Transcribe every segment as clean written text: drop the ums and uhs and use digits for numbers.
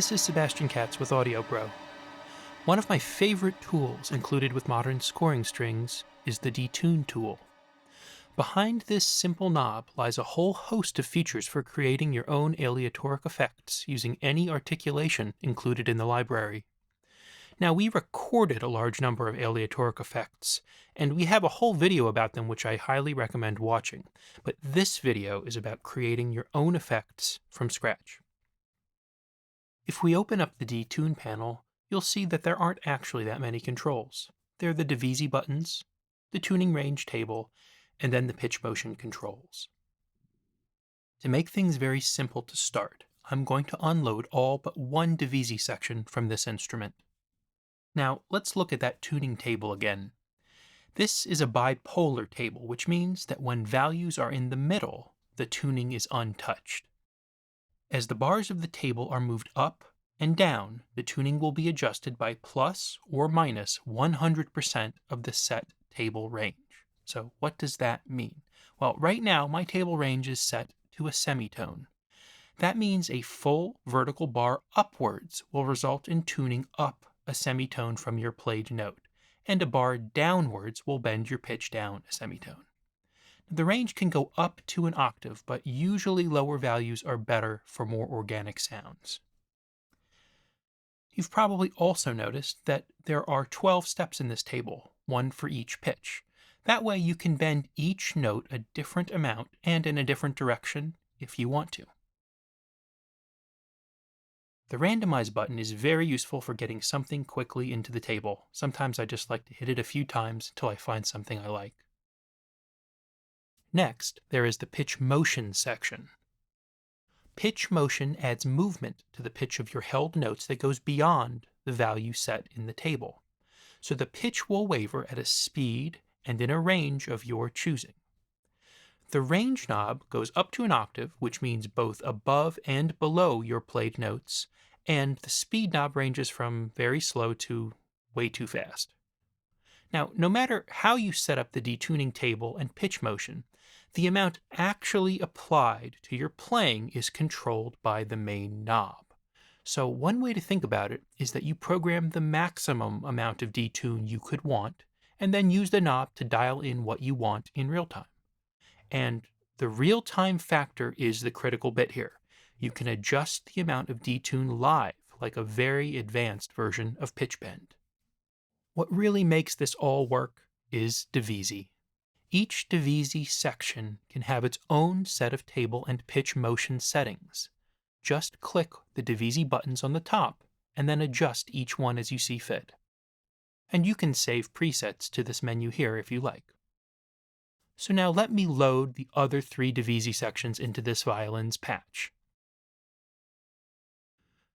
this is Sebastian Katz with Audio Pro. One of my favorite tools included with modern scoring strings is the Detune tool. Behind this simple knob lies a whole host of features for creating your own aleatoric effects using any articulation included in the library. Now, we recorded a large number of aleatoric effects, and we have a whole video about them which I highly recommend watching, but this video is about creating your own effects from scratch. If we open up the Detune panel, you'll see that there aren't actually that many controls. They're the Devisi buttons, the tuning range table, and then the pitch motion controls. To make things very simple to start, I'm going to unload all but one Devisi section from this instrument. Now, let's look at that tuning table again. This is a bipolar table, which means that when values are in the middle, the tuning is untouched. As the bars of the table are moved up and down, the tuning will be adjusted by plus or minus 100% of the set table range. So what does that mean? Well, right now my table range is set to a semitone. That means a full vertical bar upwards will result in tuning up a semitone from your played note, and a bar downwards will bend your pitch down a semitone. The range can go up to an octave, but usually lower values are better for more organic sounds. You've probably also noticed that there are 12 steps in this table, one for each pitch. That way you can bend each note a different amount and in a different direction if you want to. The randomize button is very useful for getting something quickly into the table. Sometimes I just like to hit it a few times until I find something I like. Next, there is the pitch motion section. Pitch motion adds movement to the pitch of your held notes that goes beyond the value set in the table. So the pitch will waver at a speed and in a range of your choosing. The range knob goes up to an octave, which means both above and below your played notes, and the speed knob ranges from very slow to way too fast. Now, no matter how you set up the detuning table and pitch motion, the amount actually applied to your playing is controlled by the main knob. So one way to think about it is that you program the maximum amount of detune you could want, and then use the knob to dial in what you want in real time. And the real-time factor is the critical bit here. You can adjust the amount of detune live, like a very advanced version of pitch bend. What really makes this all work is Devisi. Each Devisi section can have its own set of table and pitch motion settings. Just click the Devisi buttons on the top and then adjust each one as you see fit. And you can save presets to this menu here if you like. So now let me load the other three Devisi sections into this violin's patch.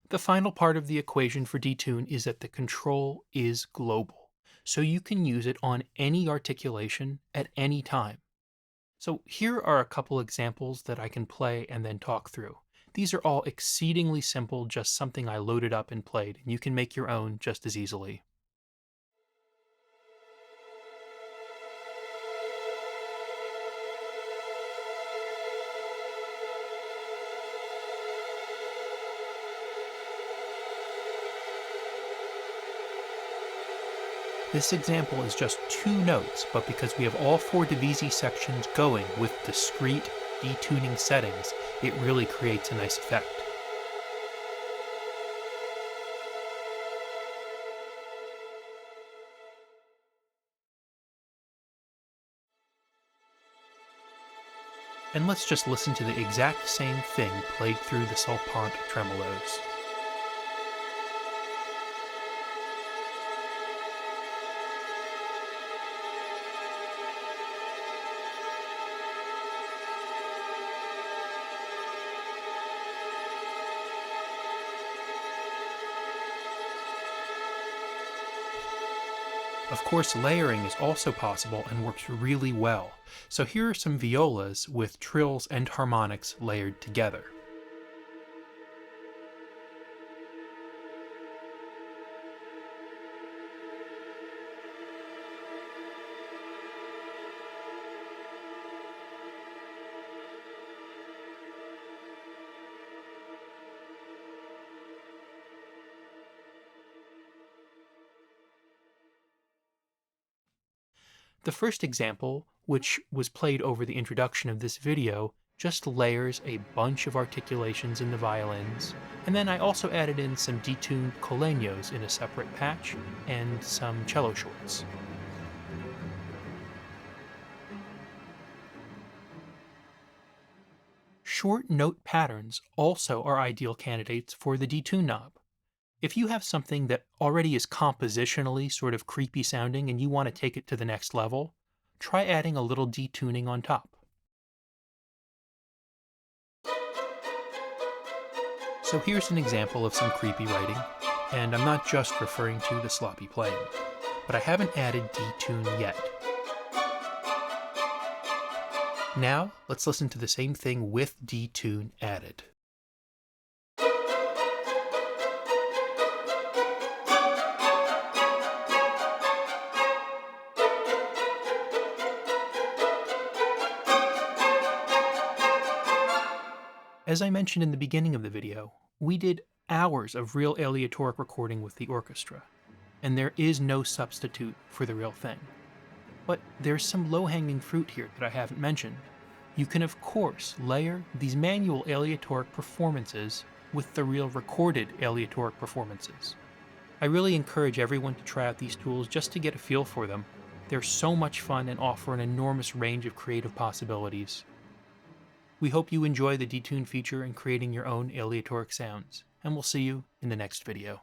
The final part of the equation for detune is that the control is global, so you can use it on any articulation at any time. So here are a couple examples that I can play and then talk through. These are all exceedingly simple, just something I loaded up and played, and you can make your own just as easily. This example is just two notes, but because we have all four Devisi sections going with discrete detuning settings, it really creates a nice effect. And let's just listen to the exact same thing played through the Solpant tremolos. Of course, layering is also possible and works really well. So here are some violas with trills and harmonics layered together. The first example, which was played over the introduction of this video, just layers a bunch of articulations in the violins, and then I also added in some detuned coleños in a separate patch, and some cello shorts. Short note patterns also are ideal candidates for the detune knob. If you have something that already is compositionally sort of creepy sounding and you want to take it to the next level, try adding a little detuning on top. So here's an example of some creepy writing, and I'm not just referring to the sloppy playing, but I haven't added detune yet. Now, let's listen to the same thing with detune added. As I mentioned in the beginning of the video, we did hours of real aleatoric recording with the orchestra, and there is no substitute for the real thing. But there's some low-hanging fruit here that I haven't mentioned. You can of course layer these manual aleatoric performances with the real recorded aleatoric performances. I really encourage everyone to try out these tools just to get a feel for them. They're so much fun and offer an enormous range of creative possibilities. We hope you enjoy the detune feature in creating your own aleatoric sounds, and we'll see you in the next video.